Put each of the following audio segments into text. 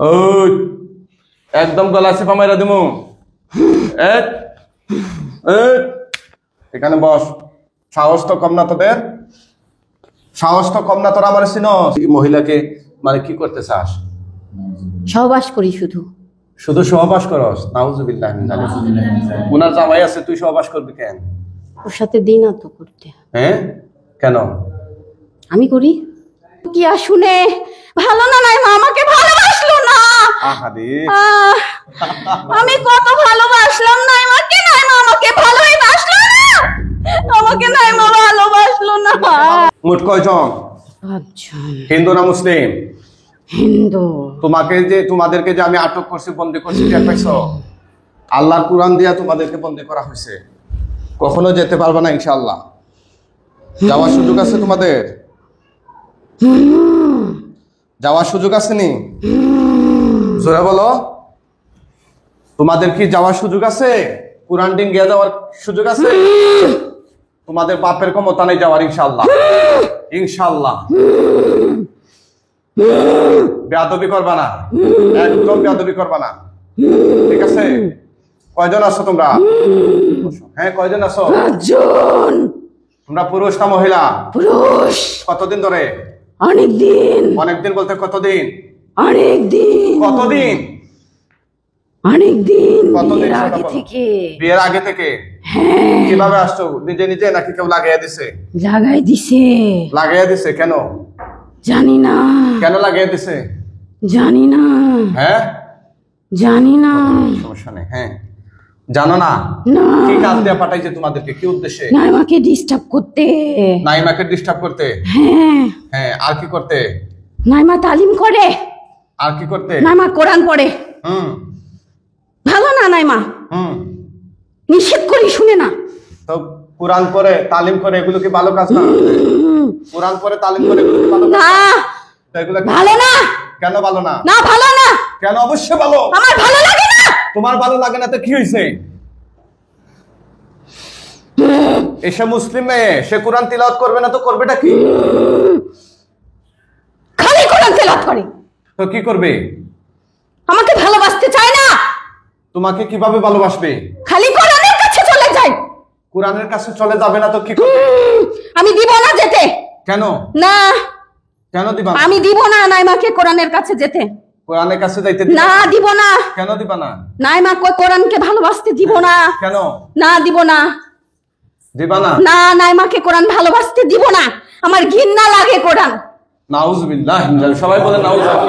ওই একদম গলা চেপা মাইরা দিমু। এখানে বস। সাহস তো কম না তোদের? সাহস তো কম না তোরা? আমার চিনো মহিলাকে মানে কি করতে চাস? সহবাস করি শুধু। শুধু সহবাস করস? নাউজুবিল্লাহ মিন যালিক। উনার জামাই আছে, তুই সহবাস করবি কেন? ওর সাথে দিন তো করতে। হ্যাঁ কেন? আমি করি। কি আর শুনে ভালো না নাই মা আমাকে ভালোবাসলো না। আহারে আমি কত ভালোবাসলাম নাই মাকে, নাই মা আমাকে ভালোই বাসলো না। আমাকে নাই মা ভালোবাসলো না। মোট কয়জন? হিন্দু না মুসলিম? হিন্দু। তোমাদেরকে যে আমি আটক করছি, বন্দি করছি, টের পাইছো? আল্লাহর কুরআন দিয়া তোমাদেরকে বন্দি করা হয়েছে। কখনো যেতে পারবে না ইনশাআল্লাহ। যাওয়ার সুযোগ আছে তোমাদের? যাওয়ার সুযোগ আছে নি? জোরে বলো। তোমাদের কি যাওয়ার সুযোগ আছে? কুরআন দিন গিয়ে যাওয়ার সুযোগ আছে? তোমাদের বাপের ক্ষমতা নেই যাওয়ার ইনশাআল্লাহ। ইনশাআল্লাহ। বেয়াদবি করবা না, একদম বেয়াদবি করবা না, ঠিক আছে? কয়জন আছো তোমরা? হ্যাঁ কয়জন আছো? 5 জন। তোমরা পুরুষ না মহিলা? পুরুষ। কতদিন ধরে? অনেকদিন। অনেকদিন বলতে কতদিন? অনেকদিন। কতদিন? অনেকদিন। কতদিন? আগে থেকে। বিয়ের আগে থেকে? হ্যাঁ। কিভাবে আসছো? নিজে নিজে নাকি কেউ লাগাইয়া দিছে? লাগাই দিছে। লাগাইয়া দিছে কেন? জানি না। কেন লাগাইয়া দিছে? জানি না। হ্যাঁ জানি না। সমস্যা নেই। হ্যাঁ জানো না? না। কি কাজ দিয়ে পাঠাইছে তোমাদেরকে? কি উদ্দেশ্যে? নাইমাকে ডিস্টার্ব করতে। নাইমাকে ডিস্টার্ব করতে? হ্যাঁ। হ্যাঁ আর কি করতে? নাইমা তালিম করে। আর কি করতে? নাইমা কোরআন পড়ে। ভালো না নাইমা। নিষেধ করি শুনে না। তো কোরআন পড়ে তালিম করে এগুলো কি ভালো কাজ না? কোরআন পড়ে তালিম করে এগুলো কি ভালো কাজ না? এগুলো ভালো না। কেন ভালো না? না ভালো না। কেন? অবশ্যই ভালো। আমার ভালো লাগে না। তোমার ভালো লাগে না তো কি হয়েছে? এসে মুসলিম মেয়ে, সে কোরআন তিলাওয়াত করবে না তো করবেটা কি? খালি কোরআন তিলাওয়াত করে। তো কি করবে? আমাকে ভালোবাসতে চায় না। তোমাকে কিভাবে ভালোবাসবে? খালি কোরআনের কাছে চলে যায়। কোরআনের কাছে চলে যাবে না তো কি করবে? আমি দিব না যেতে। কেন? না। কেন দিবা না? আমি দিব না নাইমাকে কোরআনের কাছে যেতে। কোরআনের কাছে যাইতে না দিব না। কেন দিবা না? নাইমা কোরআনকে ভালোবাসতে দিব না। কেন? না দিব না। দিবা না? না নাইমাকে কোরআন ভালোবাসতে দিব না। আমার ঘৃণা লাগে কোরআন। নাউজুবিল্লাহ। সবাই বলে নাউজুবিল্লাহ।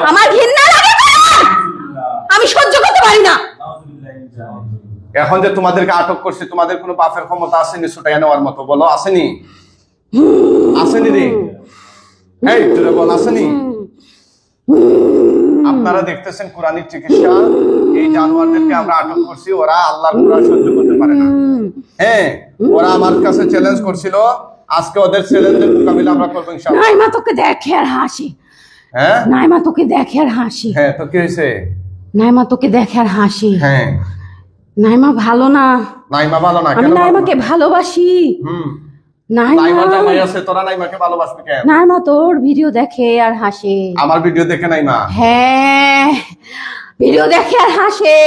আমার ঘৃণা লাগে কোরআন। আমি সহ্য করতে পারি না। এখন যে তোমাদেরকে আটক করছে, তোমাদের কোনো বাপের ক্ষমতা আসেনি ছুটাইয়া নেওয়ার মতো? বলো আসেনি? আসেনি রে? এই তুই বল আসেনি? আপনারা দেখতেছেন কোরআনিক চিকিৎসা। এই জানোয়ারদেরকে আমরা আটক করছি, ওরা আল্লাহর কোরআন সহ্য করতে পারে না। হ্যাঁ ওরা আমার কাছে চ্যালেঞ্জ করছিল, আজকে ওদের চ্যালেঞ্জের মোকাবিলা আমরা করব ইনশাআল্লাহ। নাইমা তোকে দেখে আর হাসি। হ্যাঁ নাইমা তোকে দেখে আর হাসি। হ্যাঁ তো কি হয়েছে? নাইমা তোকে দেখে আর হাসি। হ্যাঁ নাইমা ভালো না। নাইমা ভালো না? আমি নাইমাকে ভালোবাসি। নাইমা জামাই আছে, তোরা নাইমাকে ভালোবাসবি কেন? নাইমা তোর ভিডিও দেখে আর হাসে। আমার ভিডিও দেখে নাইমা? হ্যাঁ ভিডিও দেখে আর হাসে।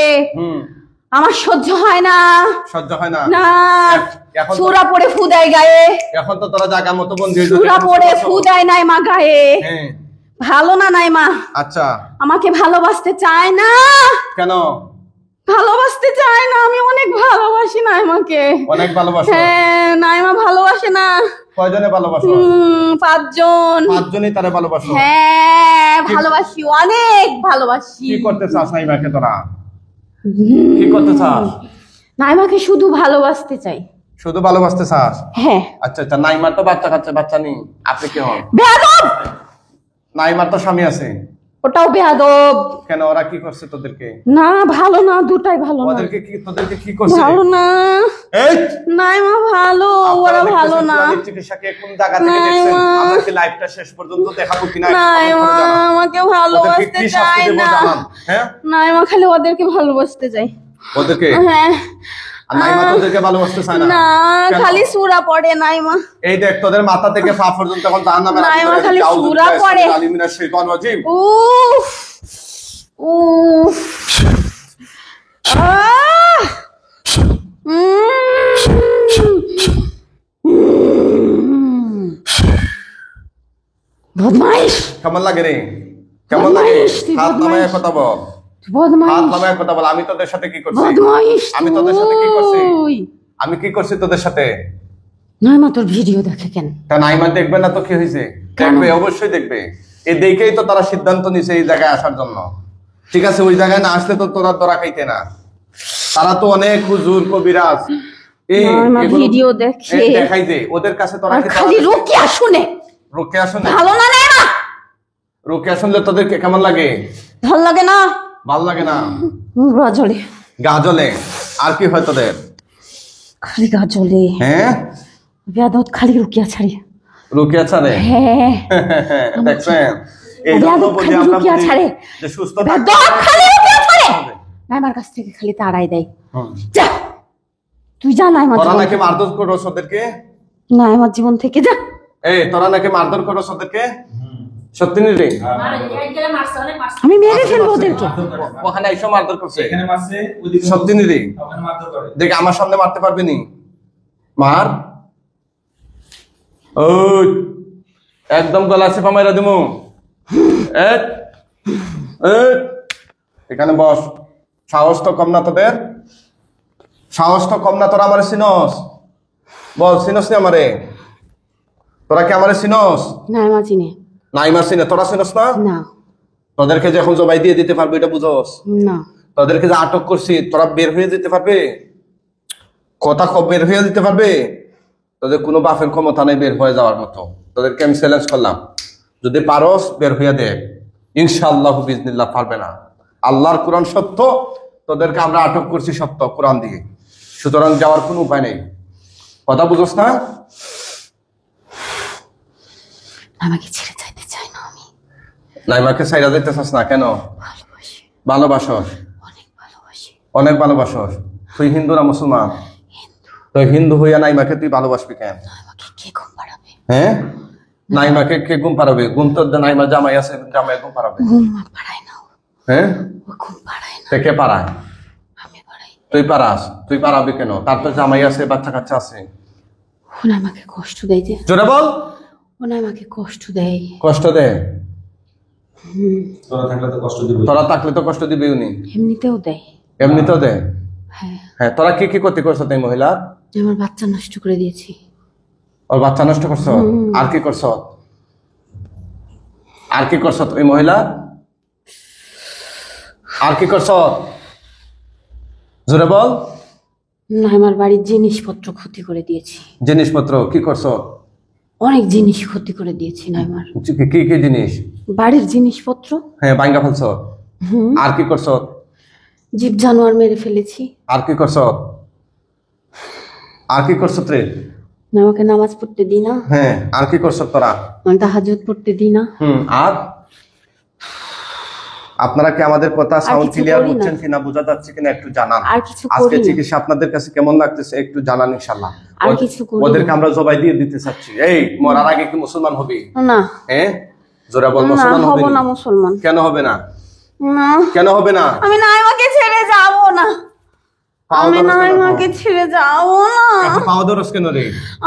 আমার সহ্য হয় না। সহ্য হয় না? না। সূরা পড়ে ফু দেয় গায়ে। এখন তো তোরা জায়গা মতো বন্ধু হয়ে সূরা পড়ে ফু দেয় নাইমা গায়ে। ভালো না নাইমা। আচ্ছা আমাকে ভালোবাসতে চায় না। কেন ভালোবাসতে চায় না? আমি অনেক ভালোবাসি নাইমাকে। অনেক ভালোবাসো? হ্যাঁ নাইমা ভালোবাসে না। কয়জনে ভালোবাসো? 5 জন। 5 জনই তারে ভালোবাসো? হ্যাঁ ভালোবাসি, অনেক ভালোবাসি। কি করতে চাস নাইমাকে তোরা? কি করতে চাস? নাইমাকে শুধু ভালোবাসতে চাই। শুধু ভালোবাসতে চাস? হ্যাঁ। আচ্ছা আচ্ছা। নাইমার তো বাচ্চা কাচ্চা বাচ্চা নেই, আপনি কি হন? বেয়াদব। নাইমার তো স্বামী আছে। ওটাও বেয়াদব। কেন? ওরা কি করছে তোদেরকে? না ভালো না, দুটাই ভালো না। তোদেরকে কি করছে? ভালো না। এই নাইমা ভালো, ওরা ভালো না। চিকিৎসাকে কোন জায়গা থেকে দেখছেন? আমরা কি লাইভটা শেষ পর্যন্ত দেখাবো কিনা? নাইমা আমাকে ভালোবাসতে চায় না। হ্যাঁ নাইমা খালি ওদেরকে ভালোবাসতে চায়। ওদেরকে? হ্যাঁ। আর নাইমা তোদেরকে ভালোবাসতে চায় না? না খালি সূরা পড়ে নাইমা। এই দেখ তোদের মাথা থেকে পা পর্যন্ত এখন জাহান্নামে। নাইমা খালি সূরা পড়ে। আলিমিনাশ শাইতানির রাজিম। উফ কেমন লাগে রে? কেমন লাগে? হাত নামায় কথা বল, হাত নামায় কথা বল। আমি তোদের সাথে কি করছি? আমি তোদের সাথে কি করছি? আমি কি করছি তোদের সাথে? নাইমা তোর ভিডিও দেখে কেন? তা নাইমা দেখবে না তো কি হয়েছে? দেখবে, অবশ্যই দেখবে। এই দেখেই তো তারা সিদ্ধান্ত নিছে এই জায়গায় আসার জন্য। ঠিক আছে, ওই জায়গায় না আসলে তো তোরা ধরা খাইতে না। তারা তো অনেক হুজুর কবিরাজ ভিডিও দেখে দেখাই দে ওদের কাছে। তোরা কি খালি রুকিয়া শুনে? রুকিয়া শুনে ভালো না নাইমা? রুকিয়া শুনলে তোদের কেমন লাগে? ভালো লাগে না? ভালো লাগে না? গা জ্বলে। গা জ্বলে। আর কি হয় তোদের? খালি গা জ্বলে। হ্যাঁ, বেয়াদত খালি রুকিয়া ছাড়ি। রুকিয়া ছাড়ে? হ্যাঁ, দেখছেন? এই জন্য বলি আমরা যে সুস্থ থাকতে খালি রুকিয়া ছাড়ে। নাইমার কাছ থেকে খালি তাড়াই দেয়। যা তুই যা নাইমা। তোরা নাকি মারধর করছ ওদেরকে? নাইমার জীবন থেকে যা। এই তোরা নাকি মারধর করছ ওদেরকে? সত্যি নি রে? আমি মেরে ফেলবো ওদেরকে। ওখানে এসে মারধর করছে? এখানে মারছে, ওইদিকে সত্যি নি রে? ওখানে মারধর করে। দেখ আমার সামনে মারতে পারবি নি? মার। ওই একদম গলা চেপা মাইরা দিমু। এখানে বস। সাহস তো কম না তোদের? সাহস তো কম না? তোরা আমারে চিনস? বল, চিনস নি আমারে? তোরা কি আমারে চিনস? নাইমা চিনে। নাইমার চিনে, তোরা চিনস না? না। তোদেরকে যে এখন জবাই দিয়ে দিতে পারবে এটা বুঝস? না। তোদেরকে যে আটক করছি তোরা বের হয়ে যেতে পারবে? কথা খুব বের হয়ে যেতে পারবে? তোদের কোনো বাপের ক্ষমতা নেই বের হয়ে যাওয়ার মতো। তোদেরকে আমি চ্যালেঞ্জ করলাম, যদি পারস বের হয়ে দে। ইনশাআল্লাহ বিজনিল্লাহ পারবে না। আল্লাহর কোরআন সত্য, তোদেরকে আমরা আটক করছি সত্য কোরআন দিয়ে। সুতরাং যাওয়ার কোনো উপায় নেই। কথা বুঝোস না? আমাকে ছেড়ে যাইতে চাই না আমি। নাইমাকে ছাইরা যেতে চাস না কেন? ভালোবাসি। ভালোবাসস? অনেক ভালোবাসি। অনেক ভালোবাসস? তুই হিন্দু না মুসলমান? তুই হিন্দু হইয়া নাইমাকে তুই ভালোবাসবি কেন? আমাকে কে ঘুম পাড়াবে? হ্যাঁ, নাইমাকে কে ঘুম পাড়াবে? ঘুম তো নাইমা জামাই আছে, জামাই ঘুম পাড়াবে। ঘুম পাড়ায় না ও। হ্যাঁ, ও ঘুম পাড়ায় না। কে পাড়ায়? আমি পাড়াই। তুই পারাস? তুই পারাবি কেন? তার তো জামাই আছে, বাচ্চা কাচ্চা আছে। ও না আমাকে কষ্ট দেয় যে। জোরে বল। ও না আমাকে কষ্ট দেয়। কষ্ট দে? তোরা থাকলে তো কষ্ট দিবে। তোরা থাকলে তো কষ্ট দিবি উনি। এমনিতেও দেয়। এমনিতেও দে? হ্যাঁ। হ্যাঁ, তোরা কি কি ক্ষতি করছো এই মহিলা? আমার বাচ্চা নষ্ট করে দিয়েছি। ওর বাচ্চা নষ্ট করছো? আর কি করছো? আর কি করছো ওই মহিলা? আর কি করছো? জোরে বল। না, আমার বাড়ির জিনিসপত্র ক্ষতি করে দিয়েছি। জিনিসপত্র কি করছো? অনেক জিনিস ক্ষতি করে দিয়েছি নাইমার। কি কি জিনিস? বাড়ির জিনিসপত্র। হ্যাঁ, ভাঙ্গা ফেলছো? আর কি করছো? জীব জানোয়ার মেরে ফেলেছি। আর কি করছো? আর কি করছো তুই? না, আমাকে নামাজ পড়তে দি না। হ্যাঁ, আর কি করছো তোরা? আমি তাহাজ্জুদ পড়তে দি না। আর আপনারা কি আমাদের কথা সাউন্ড কিছু ক্লিয়ার করি না। বুঝছেন কিনা, বোঝা যাচ্ছে কিনা একটু জানান। আর কিছু আজকে করি না। চিকিৎসা আপনাদের কাছে কেমন লাগতেছে একটু জানান ইনশাআল্লাহ। আর কিছু করি না। ওদেরকে আমরা জবাই দিয়ে দিতে চাচ্ছি। এই মরার আগে কি মুসলমান হবি? না। হ্যাঁ, জোরে বল। না, মুসলমান হব হবি না মুসলমান। কেন হবে না? না, কেন হবে না? আমি নাইমাকে ছেড়ে যাব না। আমি নাইমাকে ছেড়ে যাব না। এখন পাও ধরস কেন রে?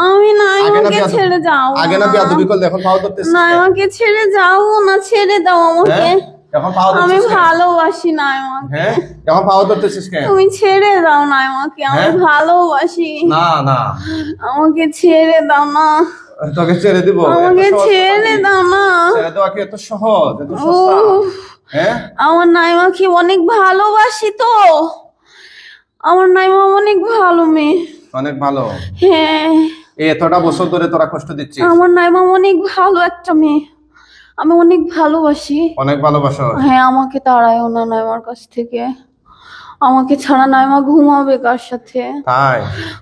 আমি নাইমাকে ছেড়ে যাব না। আগে না বিয়াদবি করলে এখন পাও ধরতেছিস? নাইমাকে ছেড়ে যাব না, ছেড়ে দাও আমাকে। হ্যাঁ, এখন পাও আমি ধরতেছিস কেন? ভালোবাসি নাইমাকে। হ্যাঁ, এখন পাও ধরতেছিস কেন? তুমি ছেড়ে দাও নাইমাকে, আমি হ্যাঁ? ভালোবাসি। না না, আমাকে ছেড়ে দাও না। তোকে ছেড়ে দিব? আমাকে এত সহজ ছেড়ে কথা দাও না। কি? ছেড়ে দেওয়া কি এত সহজ, এত সস্তা? উফ, হ্যাঁ, আমার নাইমাকে অনেক ভালোবাসি তো। আমার নাইমা অনেক ভালো মেয়ে। অনেক ভালো। হ্যাঁ, এই এতটা বছর ধরে তোরা কষ্ট দিচ্ছিস। আমার নাইমা অনেক ভালো একটা মেয়ে। আমি অনেক ভালোবাসি। অনেক ভালোবাসো। হ্যাঁ, আমাকে তাড়ায়ও না নাইমার কাছ থেকে। আমাকে ছাড়া নাইমা ঘুমাবে কার সাথে? তাই?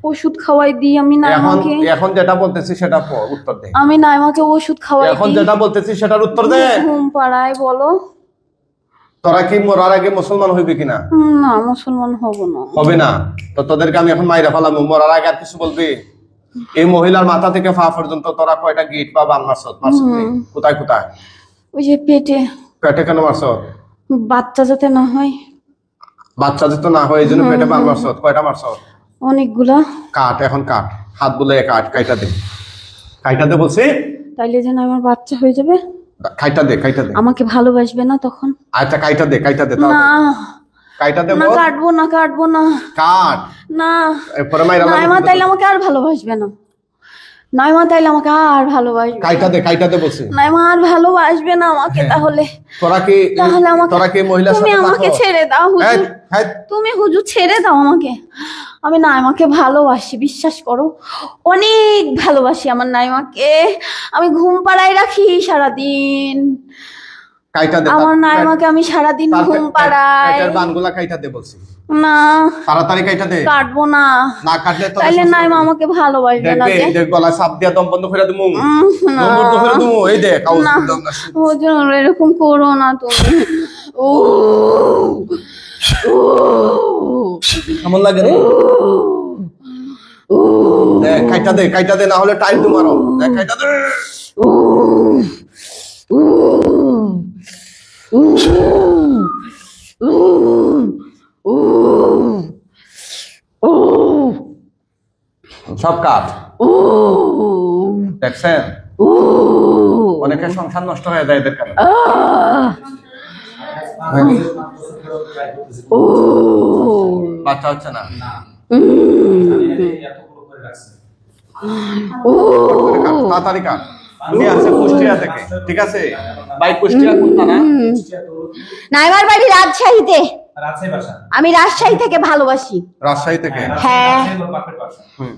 ওষুধ খাওয়াই দিই আমি এখন নাইমাকে। এখন যেটা বলতেছি সেটা উত্তর দে। আমি নাইমাকে ওষুধ খাওয়াই এখন দিই। যেটা বলতেছি সেটার উত্তর দে। ঘুম পাড়ায় বলো। তোরা কি মরার আগে মুসলমান হইবি কিনা? না, মুসলমান হব না। হবে না তো তোদেরকে আমি এখন মাইরা ফেলাম। মরার আগে আর কিছু বলবি? এই মহিলার মাথা থেকে পা পর্যন্ত তোরা কয়টা গিট বা বান মারছত? কোথায় কোথায়? ওই যে পেটে। পেটে কেন মারছত? বাচ্চা যাতে না হয়। বাচ্চা যেহেতু না হয় এই জন্য পেটে বান মারছত। কয়টা মারছত? অনেকগুলা। কাট, এখন কাট, হাত বুলে কাট, কাইটা দে, কাইটা দে বলছি। তাইলে যেন আমার বাচ্চা হয়ে যাবে। কাইটা দে, কাইটা দে। আমাকে ভালোবাসবে না তখন? আচ্ছা কাইটা দে, কাইটা দে, না কাইটা দে। না, বল। কাটবো না, কাটবো না। কাট। না এরপরে মাইরা নাইমা তাইলে আমাকে আর ভালোবাসবে না। নাইমা তাইলে আমাকে আর ভালোবাসবে। কাইটা দে, কাইটা দে বলছি। নাইমা আর ভালোবাসবে না আমাকে তাহলে। তাহলে তোরা কি মহিলার তুমি সাথে আমাকে ছেড়ে দাও হুজুর। তুমি হুজুর ছেড়ে দাও আমাকে। আমি নাইমাকে ভালোবাসি, বিশ্বাস করো, অনেক ভালোবাসি আমার নাইমাকে। আমি ঘুম পাড়ায় রাখি সারাদিন। কাইটা দে আমার নাইমাকে আমি সারাদিন ঘুম পাড়াই। কাইটার বানগুলা কাইটা দে বলছি। না তাড়াতাড়ি কাইটা দে। কাটবো না। না কাটলে তো তাইলে নাইমা আমাকে ভালোবাসবে না। দেখবে দেখ গলা সাপ দিয়া দম বন্ধ করে দিমু। না দম বন্ধ করে দিমু। এই দেখ কাউ না হুজুর এরকম করো না তুমি। ও কেমন লাগে রে? দেখ কাইটা দে, কাইটা দে, না হলে টাইম তোমারও। দেখ কাইটা দে। সব কাট। দেখছেন অনেকের সংসার নষ্ট হয়ে যায় এদের কারণে। বাচ্চা হচ্ছে না। তাড়াতাড়ি কাট। উনি আছে কুষ্টিয়া থেকে, ঠিক আছে ভাই? কুষ্টিয়া কোনটা না? নাইমার বাড়ি রাজশাহীতে। রাজশাহী ভাষা। আমি রাজশাহী থেকে ভালোবাসি। রাজশাহী থেকে? হ্যাঁ। বাপের ভাষা। হুম।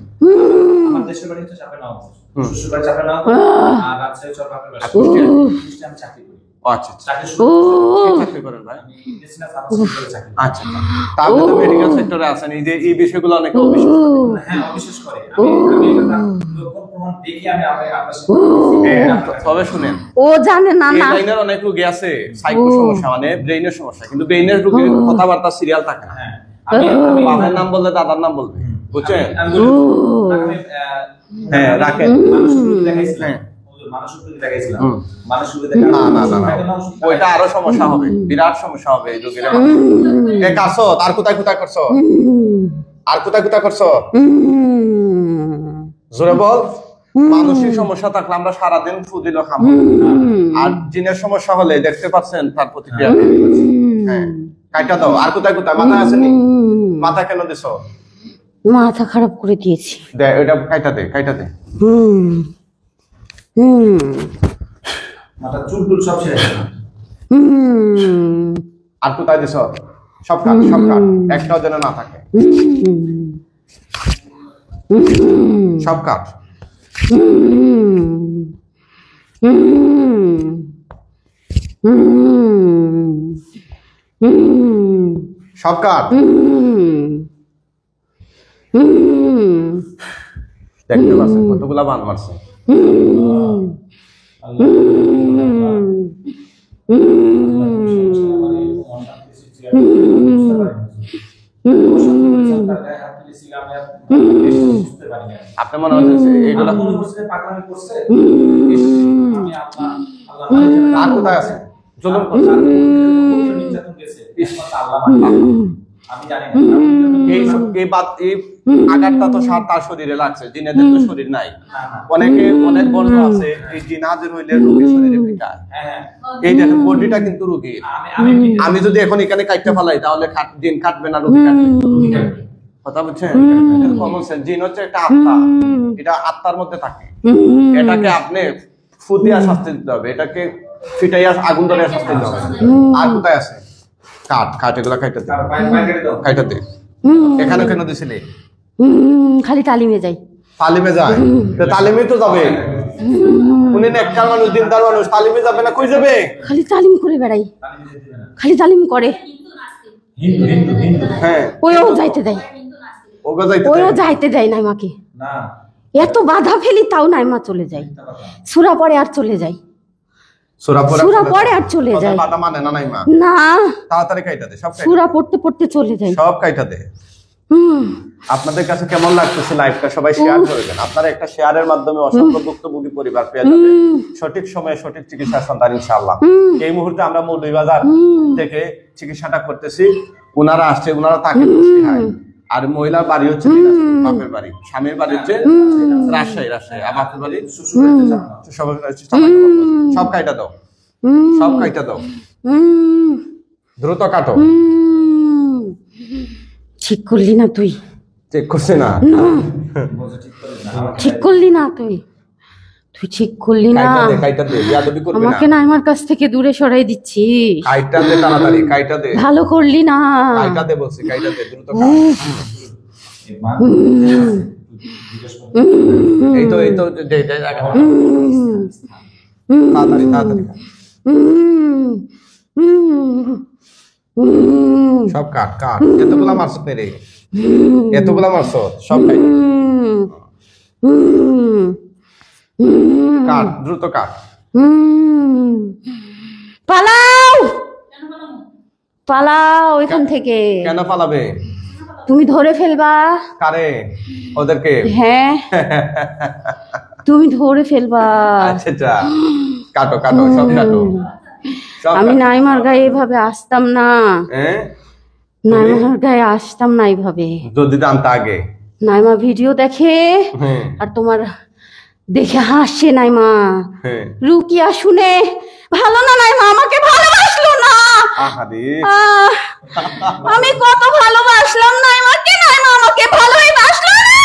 আমার দেশের বাড়ি হচ্ছে চাঁপাইনবাবগঞ্জ। শ্বশুর বাড়ি চাঁপাইনবাবগঞ্জ, আর রাজশাহী হচ্ছে বাপের ভাষা। কুষ্টিয়া আমি চাকরি করি। আচ্ছা আচ্ছা। চাকরি শুরু কি চাকরি করেন ভাই? আমি ইন্ডাস্ট্রিয়াল ফার্মাসিউটিক্যাল চাকরি। আচ্ছা তা আপনি তো মেডিকেল সেক্টরে আছেন, এই বিষয়গুলো অনেকে অবিশ্বাস করে। হ্যাঁ, অবিশ্বাস করে। আমি এটা লোকন প্রমাণ দেখি আমি আপনার সাথে। তবে শুনেন, ও জানে না এই না। লাইনের অনেক রোগী আছে সাইকো সমস্যা, মানে ব্রেইনের সমস্যা, কিন্তু ব্রেইনের রোগীর কথাবার্তা সিরিয়াল থাকে না। হ্যাঁ, আমি বাবার নাম বললে দাদার নাম বলবে, বুঝছেন? হ্যাঁ রাখেন। না না না না, ওইটা আরো সমস্যা হবে, বিরাট সমস্যা হবে এই রোগীর। এ কাছো আর কোথায় কোথায় করছো? আর কোথায় কোথায় করছো? জোরে বল। মানসিক সমস্যা থাকলে আমরা সারাদিন ফুদিল খাবো, আর জিনের সমস্যা হলে দেখতে পাচ্ছেন তার প্রতিক্রিয়া। হ্যাঁ কাইটা দাও। আর কোথায় কোথায়? মাথা আসেনি? মাথা কেন দিছো? মাথা খারাপ করে দিয়েছি। দে ওইটা কাইটা দে, কাইটা দে। মাথা চুল টুল সব ছেড়ে গেছে। আর কোথায় দিছো? সব কাট, সব কাট, একটাও যেন না থাকে। সব কাট। সব কাট। দেখতে পাচ্ছেন কতগুলা বান মারছে। আপনি মনে হচ্ছে এইগুলা আর কোথায় আছে? জুলুম করছে। এই আঘাতটা তো তার শরীরে লাগছে, জিনেদের তো শরীর নাই। অনেকে অনেক বন্ধু আছে এই জিন হাজির হইলে রোগীর শরীরে পিটায়। এই দেখেন বডিটা কিন্তু রোগীর। আমি যদি এখন এখানে কাটতে ফেলাই তাহলে জিন কাটবে না, রোগী কাটবে। কথা বুঝছেন? Common sense. জিন হচ্ছে একটা আত্মা, এটা আত্মার মধ্যে থাকে। এটাকে আপনি ফুদিয়া শাস্তি দিতে হবে, এটাকে ফিটাইয়া আগুন ধরে শাস্তি দিতে হবে। আর কোথায় আছে? কাট কাট, এগুলা কাইটা দে, কাইটা দে। এখানে কেন দিছিলি? খালি তালিমে যাই। তালিমে যায়? তালিমে তো যাবে। উনি নেককার মানুষ, দিনদার মানুষ, তালিমে যাবে না? কই যাবে? খালি তালিম করে বেড়াই, খালি তালিম করে। হ্যাঁ ওইও যাইতে দেয়, ওগো যাইতে ওইও যাইতে দেয় না আমাকে। না, এত বাধা ফেলি তাও নাইমা চলে যায়। সূরা পড়ে আর চলে যায়, সূরা পড়ে আর চলে যায়। বাধা মানে না নাই মা। না, তাড়াতাড়ি কাইটা দে, সব সূরা পড়তে পড়তে চলে যায়। সব কাইটা দে। আপনাদের কাছে কেমন লাগতেছে লাইভটা? সবাই শেয়ার করে দেন। আপনারা একটা শেয়ারের মাধ্যমে অসংখ্য ভুক্তভোগী পরিবার পেয়ে যাবে সঠিক সময়ে সঠিক চিকিৎসা সন্ধান ইনশাআল্লাহ। এই মুহূর্তে আমরা মৌলভীবাজার থেকে চিকিৎসাটা করতেছি, ওনারা আসছে, ওনারা তাকে আর মহিলার বাড়ি হচ্ছে বাপের বাড়ি, স্বামীর বাড়ি হচ্ছে রাজশাহী, আর বাপের বাড়ি সব কাইটা দাও। সব কাইটা দাও, দ্রুত কাটো। ঠিক করলি না তুই, চেক করছে না, ঠিক করলি না তুই, তুই ঠিক করলি না। কাইটা দে, বিয়াদবি করবি না। আমাকে না আমার কাছ থেকে দূরে সরাই দিচ্ছিস। কাইটা দে তাড়াতাড়ি, কাইটা দে। ভালো করলি না। কাইটা দে বলছি, কাইটা দে, দ্রুত কাট। এই তো দে তাড়াতাড়ি তাড়াতাড়ি কাট। সব কাট কাট, এতগুলা মারছ রে, এতগুলা মারছ, সব কাট কাট, দ্রুত কাট। পালাও, পালাও এখান থেকে। কেন পালাবে? তুমি ধরে ফেলবা। কারে? ওদেরকে? হ্যাঁ, তুমি ধরে ফেলবা। আচ্ছা কাটো কাটো, সব কাটো, সব আমি কাটো। নাইমার গায়ে এভাবে আসতাম না, হ্যাঁ? নাইমার গায়ে আসতাম না এইভাবে। যদি জানতা আগে। নাইমা ভিডিও দেখে হ্যাঁ আর তোমার দেখে হাসছে নাইমা। হ্যাঁ। রুকিয়া শুনে ভালো না, নাইমা আমাকে ভালোবাসলো না। আহারে, আহ, আমি কত ভালোবাসলাম নাইমাকে, নাইমা আমাকে ভালোই বাসলো না।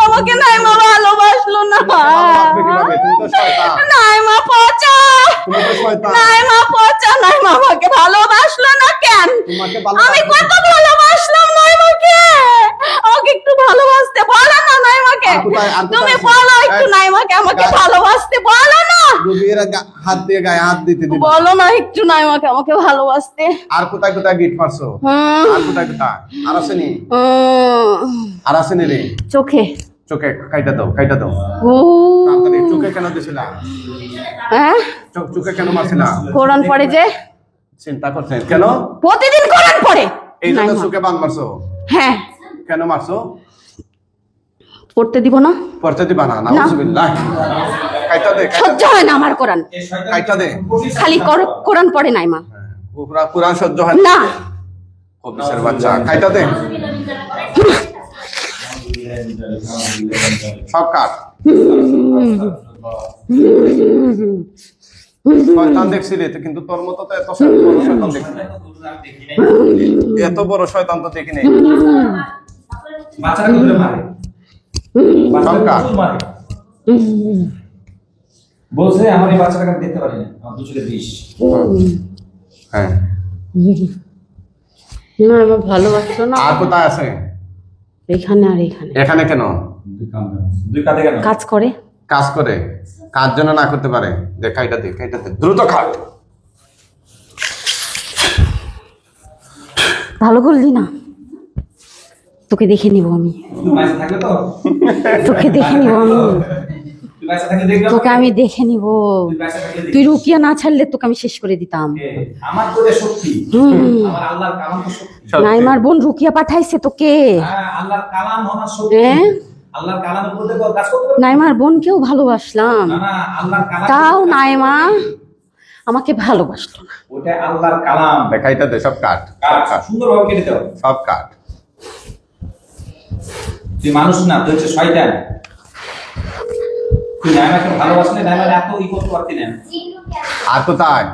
আমাকে নাইমা ভালোবাসলো না। ভালোবাসবে কিভাবে? তুমি তো শয়তান। নাইমা পচা, তুমি তো শয়তান। নাইমা পচা, নাইমা আমাকে ভালোবাসলো না কেন? তোমাকে আমি ভালোবাসবে। কত ভালোবাসলাম নাইমাকে। আমাকে একটু ভালোবাসতে বলো না নাইমাকে। আর কোথায় তুমি আছে? বলো একটু এই, নাইমাকে আমাকে গায়ে- ভালোবাসতে বলো না। রুবির হাত দিয়ে গায়ে হাত দিতে দিবা। বলো না একটু নাইমাকে আমাকে ভালোবাসতে। আর কোথায় কোথায় গিট মারছো? হুম, আর কোথায় কোথায়? আর আসেনি? হুম, আর আসেনি রে? চোখে। চোখে কাইটা দাও, কাইটা দাও ও, তাড়াতাড়ি। চোখে কেন দিছিলা? হ্যাঁ, চোখে কেন মারছিলা? কোরআন পড়ে যে, চিন্তা করছেন কেন? প্রতিদিন কোরআন পড়ে। এই জন্য নাইমা। চোখে বান মারছো? হ্যাঁ, কেন মারছো? পড়তে দিব না, পড়তে দিবা না? নাউজুবিল্লাহ। কাইটা দে, সহ্য হয় না আমার কোরআন। কাইটা দে। খালি কোরআন পড়ে নাইমা। কুরআন সহ্য হয় না, অফিসের বাচ্চা, কাইটা দে। সব কাট। শয়তান দেখছিলি তো, কিন্তু তোর মতো তো এত বড় শয়তান দেখি নাই। এত বড় শয়তান তো দেখি নাই। বাচ্চারা ধরে মারে, সব কাট। মারে। বলছে আমার এই বাচ্চাটাকে আমি দেখতে পারি না, আমার দু চোখে বিষ। হ্যাঁ। না আমার ভালোবাসলো না। আর কোথায় আছে? এখানে আর এখানে এখানে কেন? দুই কাঁধে কেন? কাজ করে। কাজ করে, কাজ যেন না করতে পারে। দেখ কাইটা দে, কাইটা দে, দ্রুত খাট। ভালো করলি না, তোকে দেখে নিব আমি, তুই বাইসে থাকলে তো, তোকে দেখে নিব আমি, তুই বাইসে থাকলে দেখবি তোকে আমি দেখে নিব। তুই বাইসে থাকলে দেখবি। তুই রুকিয়া না ছাড়লে তোকে আমি শেষ করে দিতাম। আমার তো যে শক্তি, আমার আল্লাহর কালাম তো শক্তি। সত্যি। নাইমার বোন রুকিয়া পাঠাইছে তোকে। হ্যাঁ, আল্লাহর কালাম আমার শক্তি। হ্যাঁ? আল্লাহর কালামের মধ্যে তো কাজ করতে পারবে। নাইমার বোনকেও ভালোবাসলাম, না না, আল্লাহর কালাম। তাও নাইমা আমাকে ভালোবাসলো না। ওটা আল্লাহর কালাম। দেখ কাইটা দে, সব কাট, কাজ সুন্দরভাবে কেটে দাও। সব কাট। তুই মানুষ না, তুই হচ্ছে শয়তান। তুই নাইমাকে ভালোবাসলে নাইমার এত ই করতে পারতি না। আর কোথায়?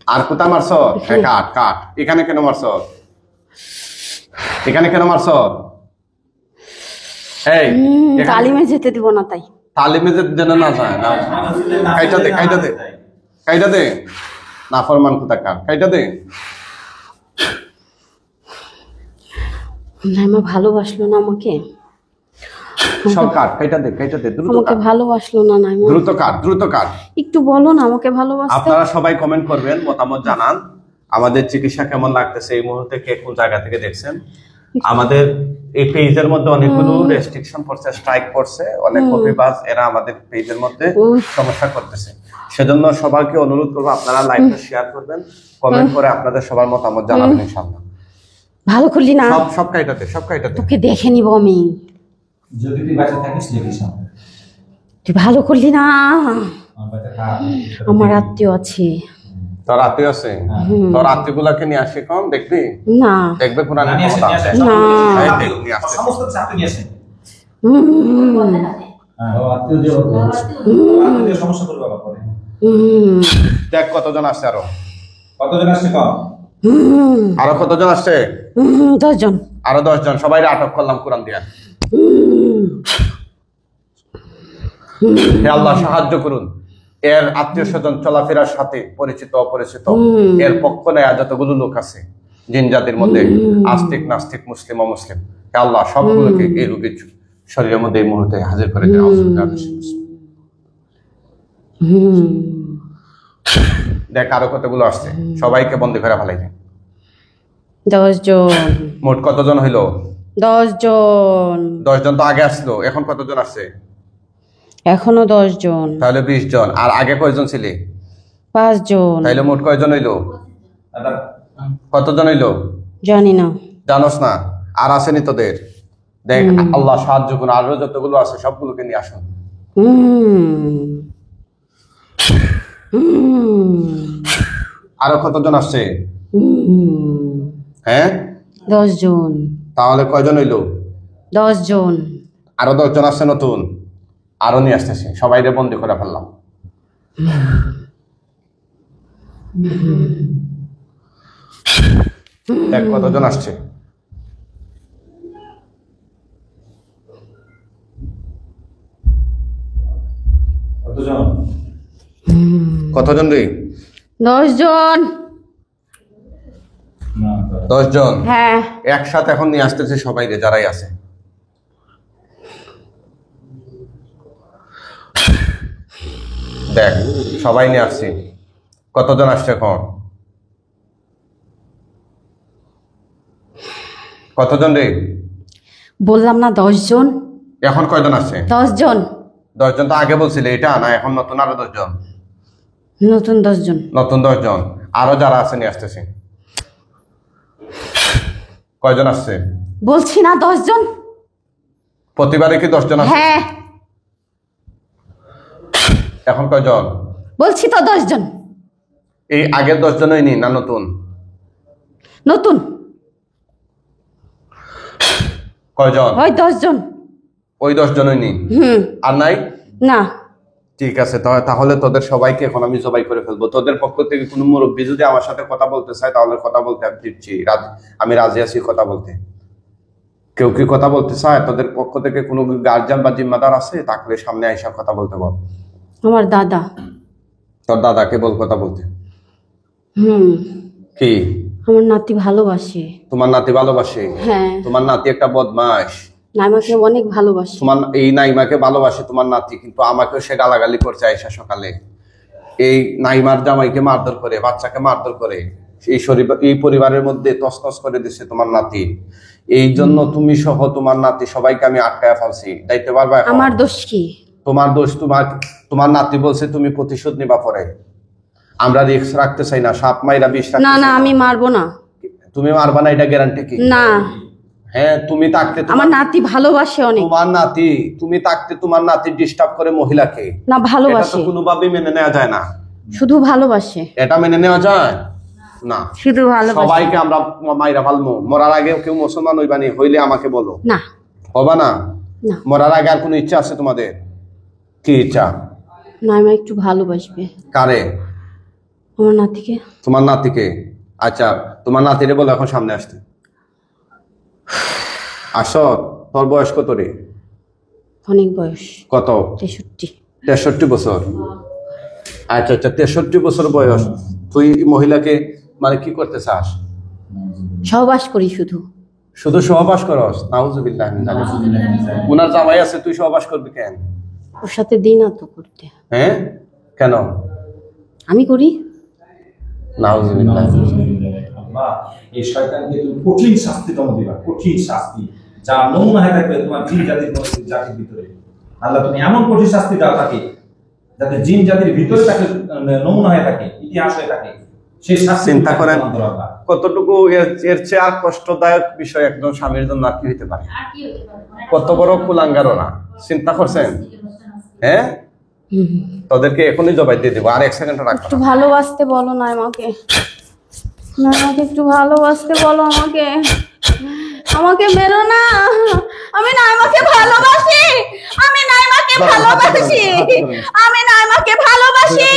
আর কোথায় মারছ? কাট কাট। এখানে কেন মারছ? এখানে কেন মারছ? এই এখানে- তালিমে যেতে দিব না তাই। তালিমে যেন না যায় না। কাইটা দে, কাইটা দে, কাইটা দে। না ফরমান কোথা কাট, কাইটা দে। নাইমা ভালোবাসলো না আমাকে, সব কাট, কাইটা দে, কাইটা দে, দ্রুত আমাকে কাট, ভালোবাসলো না নাইমা। দ্রুত কাট, দ্রুত কাট। একটু বলো না আমাকে ভালোবাসতে। আপনারা সবাই কমেন্ট করবেন, মতামত জানান। আমাদের চিকিৎসা কেমন লাগতেছে, এই মুহূর্তে কে কোন জায়গা থেকে দেখছেন। আমাদের এই পেজের মধ্যে অনেকগুলো রেস্ট্রিকশন পড়ছে, স্ট্রাইক পড়ছে, অনেক কপিবাজ এরা আমাদের পেজের মধ্যে সমস্যা করতেছে। সেজন্য সবাইকে অনুরোধ করবো আপনারা লাইভটা শেয়ার করবেন, কমেন্ট করে আপনাদের সবার মতামত জানাবেন ইনশাআল্লাহ। ভালো করলি না, সব সব কাইটাতে, সব কাইটাতে। তোকে দেখে নিব আমি। যদি তুই বাইসে থাকিস দেখিস আমাকে। তুই ভালো করলি না। আমার বাচ্চা খারাপ। আমার আত্মীয় আছে। তোর আত্মীয় আছে? তোর আত্মীয় গুলাকে নিয়ে আসে কম দেখবি, না, দেখবে কোরআন নিয়ে আসেন, নিয়ে আসেন। না। এই দেখ, নিয়ে আসতেছে। সমস্ত চাকরি নিয়ে আসেন। হুম, আত্মীয় দিয়ে সমস্যা করবে বাবা পরে। দেখ কতজন আসছে আরো। কতজন আসছে কম? আরো কতজন আসছে? 10 জন। আরো 10 জন। সবাই আটক করলাম কোরআন দিয়া। হে আল্লাহ সাহায্য করুন। এর আত্মীয় স্বজন চলাফেরার সাথে পরিচিত অপরিচিত এর পক্ষ নেয়া যতগুলো লোক আছে জিন জাতির মধ্যে, আস্তিক নাস্তিক মুসলিম অমুসলিম, হে আল্লাহ সবগুলোকে এই রোগীর শরীরের মধ্যে এই মুহূর্তে হাজির করে দেওয়া। দেখ আরো কতগুলো আসছে, সবাইকে বন্দি করে ফেলাই দেয়। 10 জন। মোট কতজন হইল? 10 জন। 10 জন তো আগে আসলো, এখন কতজন আসছে? এখনো 10 জন। তাহলে 20 জন। আর আগে কয়জন ছিলি? 5 জন। তাইলে মোট কয়জন হইলো? কতজন হইলো? জানি না। জানোস না? আর আসেনি তোদের? দেখ আল্লাহ সাহায্য করুন, আরো যতগুলো আছে সবগুলোকে নিয়ে আসুন। আরো কতজন আসছে? হ্যাঁ 10 জন। তাহলে কয়জন হইলো? 10 জন। আরো 10 জন আসছে নতুন, আরো নিয়ে আসতেছে। সবাইকে বন্দি করে ফেললাম। দেখ কতজন আসছে। কতজন? কতজন রে? 10 জন। 10 জন। হ্যাঁ। একসাথে এখন নিয়ে আসতেছে সবাই রে, যারাই আছে। দেখ সবাই নিয়ে আসছি। কতজন আসছে এখন? কতজন রে? বললাম না 10 জন। এখন কয়জন আসছে? 10 জন। 10 জন তো আগে বলছিলে, এটা না এখন নতুন আরো 10 জন। নতুন 10 জন। নতুন 10 জন। আরো যারা আছে নিয়ে আসতেছে। কয়জন আসছে? বলছি না 10 জন। প্রতিবারে কি 10 জন আসছে? হ্যাঁ এখন কয়জন? বলছি তো 10 জন। এই আগের 10 জনই নি না নতুন? নতুন। কয়জন? ওই 10 জন। ওই 10 জনই নি? আর নাই? না। ঠিক আছে, তাহলে তোদের সবাইকে এখন আমি জবাই করে ফেলবো। তোদের পক্ষ থেকে কোনো মুরব্বী যদি আমার সাথে কথা বলতে চায় তাহলে কথা বলতে আমি দিচ্ছি, আমি রাজি আছি কথা বলতে। কেউ কি কথা বলতে চায়? তোদের পক্ষ থেকে কোনো গার্জিয়ান বা জিম্মাদার আছে? তাহলে সামনে আইসা কথা বলতে বল। আমার দাদা। তোর দাদাকে বল কথা বলতে। কি? আমার নাতি ভালোবাসে। তোমার নাতি ভালোবাসে? হ্যাঁ। তোমার নাতি একটা বদমাশ। নাইমাকে অনেক ভালোবাসে। তোমার এই নাইমাকে ভালোবাসে তোমার নাতি, কিন্তু আমাকেও সে গালাগালি করছে আইসা সকালে। এই নাইমার জামাইকে মারধর করে, বাচ্চাকে মারধর করে, এই পরিবারের মধ্যে তছনছ করে দিচ্ছে তোমার নাতি। এই জন্য তুমি সহ তোমার নাতি সবাইকে আমি আটকায়া ফেলছি। দায়িত্ব পারবা? আমার দোষ কি? তোমার দোষ। তোমার নাতি বলছে তুমি প্রতিশোধ নিবা পরে। আমরা রিস্ক রাখতে চাই না, সাপ মাইরা বিষ রাখতে না চাই না, আমি মারবো না। তুমি মারবা না, এটা গ্যারান্টি কি? না। হ্যাঁ তুমি থাকতে আমার নাতি ভালোবাসে অনেক। তোমার নাতি, তুমি থাকতে তোমার নাতি ডিস্টার্ব করে মহিলাকে? না, এটা ভালোবাসে। তো কোনোভাবেই মেনে নেওয়া যায় না। শুধু ভালোবাসে। এটা মেনে নেওয়া যায় না। শুধু ভালোবাসে। সবাইকে আমরা মাইরা ফালমু। মরার আগে কেউ মুসলমান হইবানি, হইলে আমাকে বলো। না। হবা না? না। মরার আগে আর কোনো ইচ্ছা আছে তোমাদের? কি ইচ্ছা? নাইমা একটু ভালোবাসবে। কারে? আমার নাতিকে। তোমার নাতিকে? আচ্ছা তোমার নাতিরে বলো এখন সামনে আসতে। আসো। তোর বয়স কত রে? অনেক বয়স। কত? 63। 63 বছর। আচ্ছা আচ্ছা, 63 বছর বয়স। তুই মহিলাকে মানে কি করতে চাস? সহবাস করি শুধু। শুধু সহবাস করস? নাউজুবিল্লাহ মিন যালিক। উনার জামাই আছে, তুই সহবাস করবি কেন? ওর সাথে দিন না তো করতে। হ্যাঁ কেন? আমি করি। নাউজুবিল্লাহ। আল্লাহ এই শয়তানকে তুমি কঠিন শাস্তি দিবা, কঠিন শাস্তি, যা নমুনা হয়ে থাকবে তোমার জিন জাতির জাতির ভিতরে। আল্লাহ তুমি এমন কঠিন শাস্তি দাও তাকে, যাতে জিন জাতির ভিতরে তাকে নমুনা হয়ে থাকে, ইতিহাস হয়ে থাকে। সেই শাস্তি চিন্তা করেন কতটুকু এর চেয়ে আর কষ্টদায়ক বিষয় একজন স্বামীর জন্য আর কি হইতে পারে? কত বড় কুলাঙ্গার ওরা, চিন্তা করছেন? হ্যাঁ তোদেরকে এখনই জবাই দিয়ে দেবো, আর 1 সেকেন্ড রাখবো। একটু ভালোবাসতে বলো নাইমাকে। নাইমাকে একটু ভালোবাসতে বলো আমাকে। আমাকে মেরো না। আমি নাইমাকে ভালোবাসি। আমি নাইমাকে নাইমাকে ভালোবাসি, আমি নাইমাকে ভালোবাসি।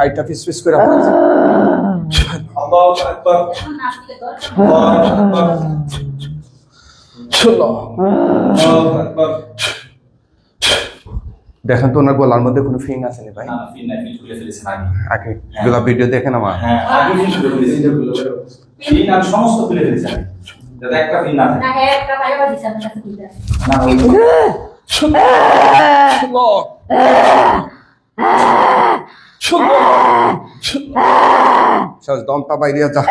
আইটা পিস পিস করে দেখেন তো ওনার গলার মধ্যে কোনো ফিং আছে না ভাই? আগে এগুলা ভিডিও দেখেন আমার। সমস্ত খুলে ফেলেছি আমি, যাতে একটা ফিন না থাকে। দমটা বাইরে যা।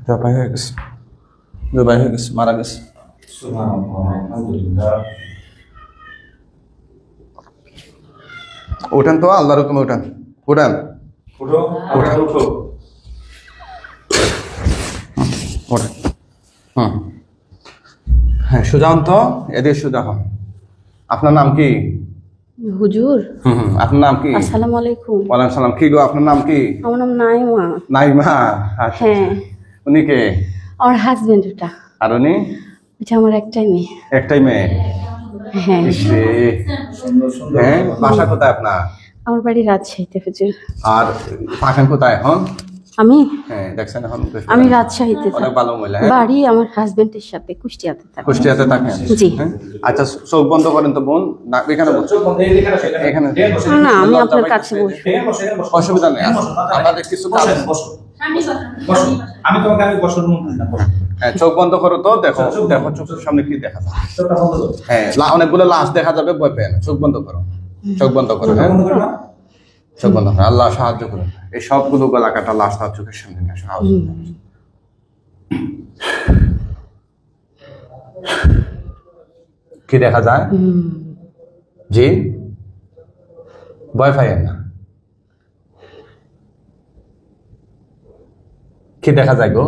জবাই হয়ে গেছে, জবাই হয়ে গেছে, মারা গেছে। উঠেন তো, আল্লাহর হুকুমে উঠেন, উঠেন উঠেন উঠেন। হ্যাঁ সোজা হন তো, এদিকে সোজা হন। আপনার নাম কি? হুজুর। আপনার নাম কি? আসসালামু আলাইকুম। ওয়ালাইকুম সালাম। কি গো আপনার নাম কি? আমার নাম নাইমা। নাইমা? আচ্ছা। হ্যাঁ। উনি কে? আমার হাজবেন্ড ওটা। আর উনি? ওটা আমার একটাই মেয়ে। একটাই মেয়ে? হ্যাঁ। হ্যাঁ, বাসা কোথায় আপনার? আমার বাড়ি রাজশাহীতে হুজুর। আর থাকেন কোথায় এখন? আমি? হ্যাঁ দেখছেন এখন আমি রাজশাহীতে থাকি। অনেক ভালো মহিলা। বাড়ি আমার হাজবেন্ডের সাথে কুষ্টিয়াতে থাকি। কুষ্টিয়াতে থাকেন? জি। আচ্ছা চোখ বন্ধ করেন তো বোন, না এখানে এখানে না আমি আপনার কাছে বসবো। অসুবিধা নেই, আমাদের কিছু কাজ। আমি তোমাকে আমি বসার মন না। হ্যাঁ চোখ বন্ধ করো তো, দেখো দেখো চোখের সামনে কি দেখা যায়। হ্যাঁ অনেকগুলো লাশ দেখা যাবে, ভয় পেয়ে না। চোখ বন্ধ করো, চোখ বন্ধ করো। হ্যাঁ চোখ বন্ধ করো, আল্লাহ সাহায্য করুন। এই সবগুলো গলা কাটা লাশ তার চোখের সামনে নিয়ে আসো। কি দেখা যায়? জি ভয় পাইয়েন না। কি দেখা যায় গো?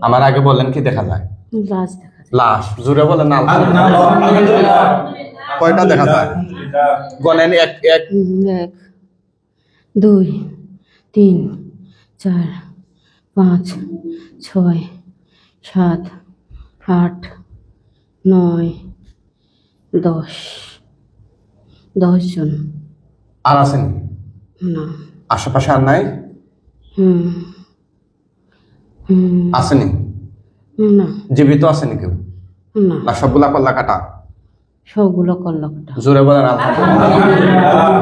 আমার আগে বলেন কি দেখা যায়? লাশ দেখা যায়। লাশ জোরে বলেন না। কয়টা দেখা যায়? বলেন। এক এক 1 2 3 4 5 6 7 8 9 10 10 জন। আর আছেন? না। আশেপাশে আর নাই? আসেনি? না। জীবিত আসেনি কেউ? না। না সবগুলা কল্লা কাটা? সবগুলো কল্লকটা। জোরে বলেন আলহামদুলিল্লাহ।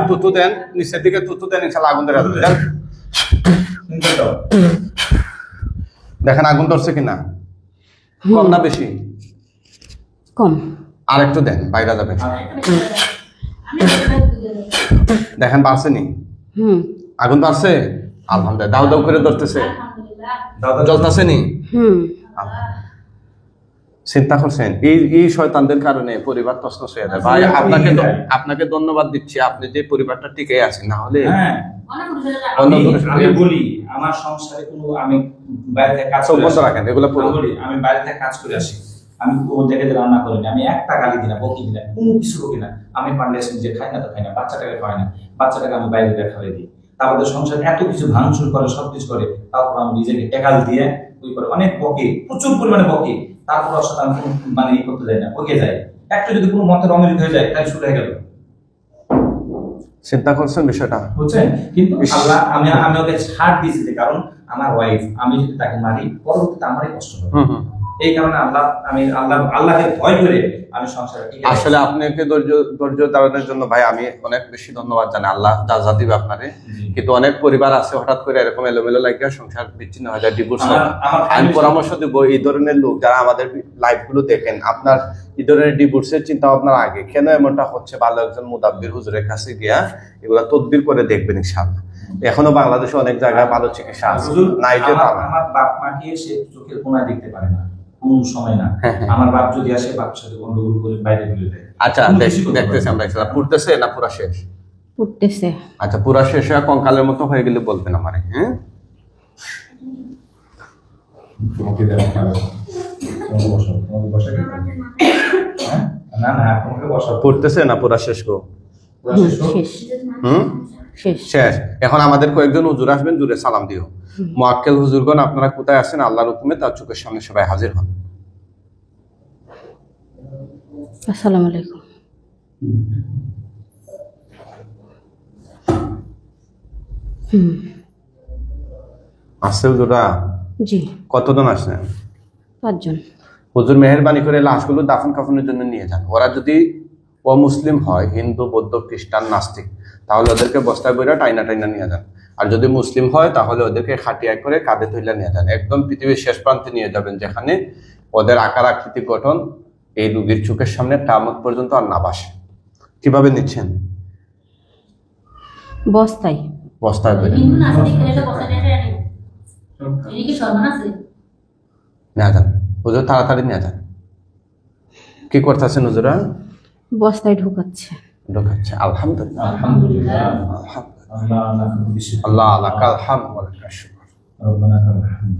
তুতু দেন, নিচের দিকে তুতু দেন, ইনশাআল্লাহ আগুন ধরে দেন। দেখেন আগুন ধরছে কিনা, কম না বেশি? কম। আর একটু দেন, বাইরে যাবে। দেখেন বাড়ছে নি? আগুন বাড়ছে? আলহামদুলিল্লাহ। দাও দাও করে ধরতেছে, জ্বলতেছে নি? চিন্তা করছেন এই শয়তানদের কারণে পরিবার তছনছ হয়ে যায়। ভাই আপনাকে ধন্যবাদ দিচ্ছি, আপনি যে পরিবারটা টিকে আছেন, না হলে আমি বলি আমার সংসারে কোনো আমি বাইরে থেকে কাজ করে বন্ধ রাখেন এগুলো বলি, আমি বাইরে থেকে কাজ করে আসি, আমি ও দেখে রান্না করিনি, আমি একটা গালি দিই না, বকি দিই না, কোনো কিছু বকি না। আমি পারলে যে খাই না তো খাই না, বাচ্চাটাকে খাই না, বাচ্চাটাকে আমি বাইরে দিয়ে খাওয়াই দিই। তারপরে সংসারে এত কিছু ভাঙচুর করে, সবকিছু করে, তারপর আমি নিজেকে টেকাল দিয়ে ওই করে অনেক বকে, প্রচুর পরিমাণে বকে। তারপর ওর সাথে আমি মানে করতে যাই না, ওকে যাই। একটু যদি কোনো মতের অমিল হয়ে যায় তাই শুরু হয়ে গেল। চিন্তা করছেন বিষয়টা? বুঝছেন? কিন্তু ইস। আল্লাহ আমি ওকে ছাড় দিয়েছি যে, কারণ আমার ওয়াইফ, আমি যদি তাকে মারি পরবর্তীতে আমারই কষ্ট হবে। এই কারণে আমি আল্লাহকে ভয় করে আমি সংসারে টিকে আছি। আসলে আপনাকে ধৈর্য ধারণের জন্য ভাই আমি অনেক বেশি ধন্যবাদ জানাই। আল্লাহ যা দিবে আপনারে। কিন্তু অনেক পরিবার আছে হঠাৎ করে এরকম এলোমেলো লাগিয়ে সংসার বিচ্ছিন্ন হয়ে যায়, ডিভোর্স হয়। আমি পরামর্শ দিব এই ধরনের লোক যারা আমাদের লাইভ গুলো দেখেন, আপনার এই ধরনের ডিভোর্সের চিন্তা ভাবনার আগে কেন এমনটা হচ্ছে, ভালো একজন মুদাব্বির হুজুরের কাছে গিয়া এগুলা তদবির করে দেখবেন ইনশাআল্লাহ। এখনো বাংলাদেশে অনেক জায়গায় ভালো চিকিৎসা আছে। হুজুর, নাই যে তা না। আমার বাপ মাকে সে চোখের কোনায় দেখতে পারে না, কোন সময় না। আমার বাপ যদি আসে বাপের সাথে গন্ডগোল করে বাইরে তুলে দেয়। আচ্ছা দেখতেছি আমরা ইনশাআল্লাহ। পড়তেছে না পুরা শেষ? উঠতেছে। আচ্ছা পুরা শেষ হয়ে কঙ্কালের মতো হয়ে গেলে বলবেন আমারে। হ্যাঁ তোমাকে দেওয়া হবে। তোমাকে বসাবো, তোমাকে বসাই দিতে হবে। হ্যাঁ? না তোমাকে বসাবো। পড়তেছে না পুরা শেষ গো? পুরা শেষ হোক। শেষ শেষ। শেষ। এখন আমাদের কয়েকজন হুজুর আসবেন, জুড়ে সালাম দিও। মুআক্কেল হুজুরগণ আপনারা কোথায় আছেন, আল্লাহর হুকুমে তার চোখের সামনে সবাই হাজির হন। আসসালামু আলাইকুম। আসছে হুজুরা? জি। কতজন আসছেন? 5 জন। হুজুর মেহেরবানি করে লাশগুলো দাফন কাফনের জন্য নিয়ে যান। ওরা যদি অমুসলিম হয়, হিন্দু বৌদ্ধ খ্রিস্টান নাস্তিক, তাহলে ওদেরকে বস্তায় বইরা টাইনা নিয়ে যান। আর যদি মুসলিম হয় তাহলে ওদেরকে খাটিয়ায় করে কাঁধে তুলে নিয়ে যান, একদম পৃথিবীর শেষ প্রান্তে নিয়ে যাবেন, যেখানে ওদের আকার আকৃতি গঠন এই রুগীর চোখের সামনে কিয়ামত পর্যন্ত আর না বাসে। কিভাবে নিচ্ছেন? বস্তায়। বস্তায় বইরা হিন্দু নাস্তিকদের এটা বসাতে নেই। এই কি সম্মান আছে? নিয়ে যান হুজুর, তাড়াতাড়ি নিয়ে যান। কি করতেছেন হুজুরা? বস্তায় ঢুকাচ্ছে। ঢোকাচ্ছে। আলহামদুলিল্লাহ। আলহামদুলিল্লাহ। আলহামদুলিল্লাহ। আল্লাহ লাকাল হামদ ওয়া লাকাল শুকর। রব্বানা লাকাল হামদ।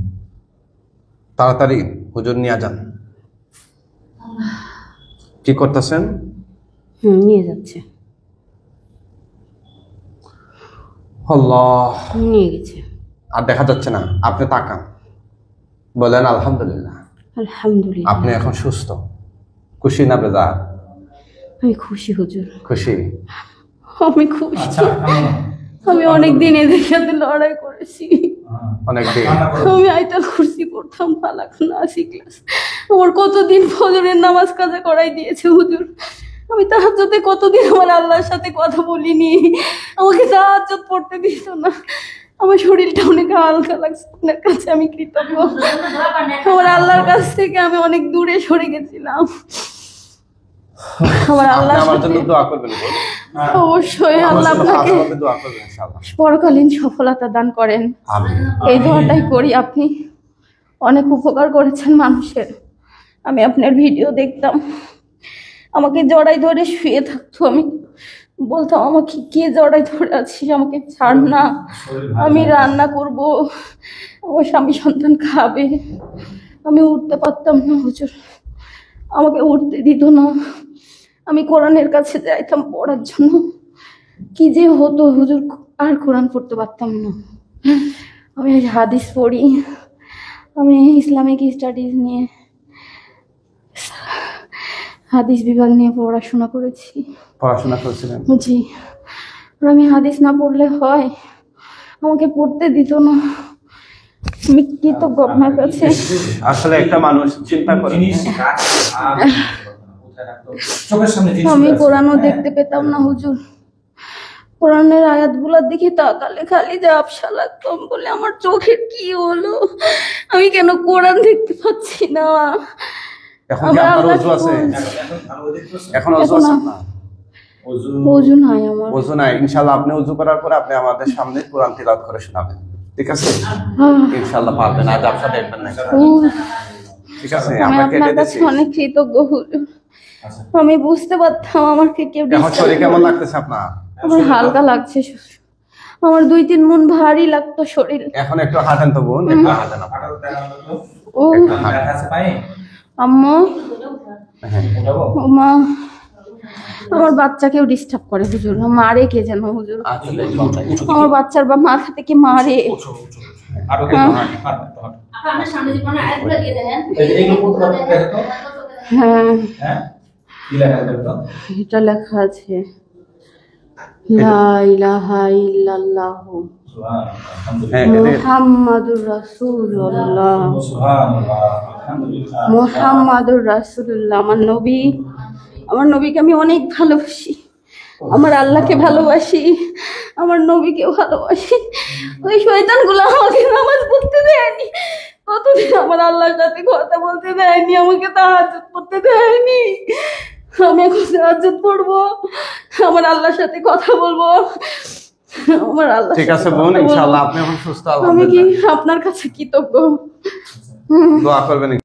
তাড়াতাড়ি হুজুর নিয়ে যান। কি করতেছেন? নিয়ে যাচ্ছে। আল্লাহ। নিয়ে গেছে। আর দেখা যাচ্ছে না, আপনি তাকান, বলেন আলহামদুলিল্লাহ। আলহামদুলিল্লাহ। আপনি এখন সুস্থ, খুশি না বেজার? আমি খুশি হুজুর। খুশি? আমি খুশি। আচ্ছা, কেমন? আমি অনেক দিন এদের সাথে লড়াই করেছি। অনেক দিন। আমি আইতাল কুরসি পড়তাম, ফালাক নাসি ক্লাস। আমার কতদিন ফজরের নামাজ কাজা করাই দিয়েছে হুজুর। আমি তাহাজ্জুদে কতদিন আমার আল্লাহর সাথে কথা বলিনি, আমাকে তাহাজ্জুদ পড়তে দিত না। আমার শরীরটা অনেক হালকা লাগছে, আপনার কাছে আমি কৃতজ্ঞ। আমার আল্লাহর কাছ থেকে আমি অনেক দূরে সরে গেছিলাম। আমার আপনি আল্লাহর আমার জন্য সাথে দোয়া করবেন বলুন। অবশ্যই আল্লাহ আমার জন্য আপনাকে আজকে দোয়া করবেন ইনশাআল্লাহ। পরকালীন সফলতা দান করেন, আমিন। এই দোয়াটাই করি। আপনি অনেক উপকার করেছেন মানুষের। আমি আপনার ভিডিও দেখতাম, আমাকে জড়াই ধরে শুয়ে থাকতো, আমি বলতাম আমাকে কে জড়াই ধরে আছিস, আমাকে ছাড় না, আমি রান্না করব, আমার স্বামী সন্তান খাবে। আমি উঠতে পারতাম না হুজুর, আমাকে উঠতে দিত না। আমি কোরআনের কাছে যাইতাম পড়ার জন্য, কি যে হতো হুজুর, আর কোরআন পড়তে পারতাম না। আমি হাদিস পড়ি, আমি ইসলামিক স্টাডিজ নিয়ে, হাদিস বিভাগ নিয়ে পড়াশোনা করেছি। পড়াশোনা করছিলেন? জি। আর আমি হাদিস না পড়লে হয়, আমাকে পড়তে দিত না। আমি কৃতজ্ঞ আপনার কাছে। আসলে একটা মানুষ চিন্তা করে, জিনিস রাখতে আর কোথায় রাখতো? চোখের সামনে জিনিস আমি আছে। কোরআনও হ্যাঁ। দেখতে পেতাম না হুজুর। কোরআনের আয়াতগুলোর দিকে তাকালে খালি যে আবসা লাগতাম, বলে আমার চোখের কি হলো, আমি কেন কোরআন দেখতে পাচ্ছি না। এখন কি আপনার ওযু আছে? এখন ভালো দেখতেছো? এখন ওযু এখন আছে না। আপনার? ওযু ওযু নাই আমার। ওযু নাই? ইনশাআল্লাহ আপনি ওযু করার পরে আপনি আমাদের সামনে কোরআন তিলাওয়াত করে শোনাবেন, ঠিক আছে? ইনশাআল্লাহ পারবেন, আজ আপসা দেখবেন না, ও, ঠিক আছে? আমি আমরা কেটে আপনার কাছে দিচ্ছি। অনেক কৃতজ্ঞ হুজুর। আচ্ছা। আমি বুঝতে পারতাম আমাকে কেউ এখন disturb শরীর কেমন করে। লাগতেছে আপনার? আমার হালকা লাগছে, আমার 2-3 মন ভারী লাগতো শরীর। এখন একটু হাঁটেন তো বোন, একটু হাঁটেন আপনি। হাঁটাতে দেখানো তো? ও একটু হাঁটেন। ব্যথা আছে পায়ে? আম্মু, হ্যাঁ। উঠাবো? ও মা, আমার বাচ্চাকেও ডিস্টার্ব করে হুজুর, মারে কে যেন হুজুর, আচ্ছা, আমার বাচ্চার বা মাথা থেকে মারে। উঠো, উঠো। আরো একটু হাঁটো, হাঁটো, হাঁটো। আপনার সামনে যে কোনো আয়াতগুলো দিয়ে দেন। এইগুলো পড়তে পারবে দেখো তো? হ্যাঁ, হ্যাঁ? কি লেখা আছে দেখো তো? এটা লেখা আছে, লা ইলাহা ইল্লাল্লাহ হ্যাঁ, মুহাম্মাদুর রাসূলুল্লাহ মুহাম্মাদুর রাসূলুল্লাহ। আমার নবীকে আমি অনেক ভালোবাসি, আমার আল্লাহকে ভালোবাসি, আমার নবীকে ভালোবাসি। ওই শয়তানগুলো আমাকে নামাজ পড়তে দেয়নি, কতদিন আমার আল্লাহর সাথে কথা বলতে দেয়নি, আমাকে তাহাজ্জুদ পড়তে দেয়নি। আমি এখন তাহাজ্জুদ পড়বো, আমার আল্লাহর সাথে কথা বলবো, আমার আল্লাহ। ঠিক আছে বোন, ইনশাআল্লাহ আপনি এখন সুস্থ, আমি কি আলহামদুলিল্লাহ। আপনার কাছে কৃতজ্ঞ। দোয়া করবেন।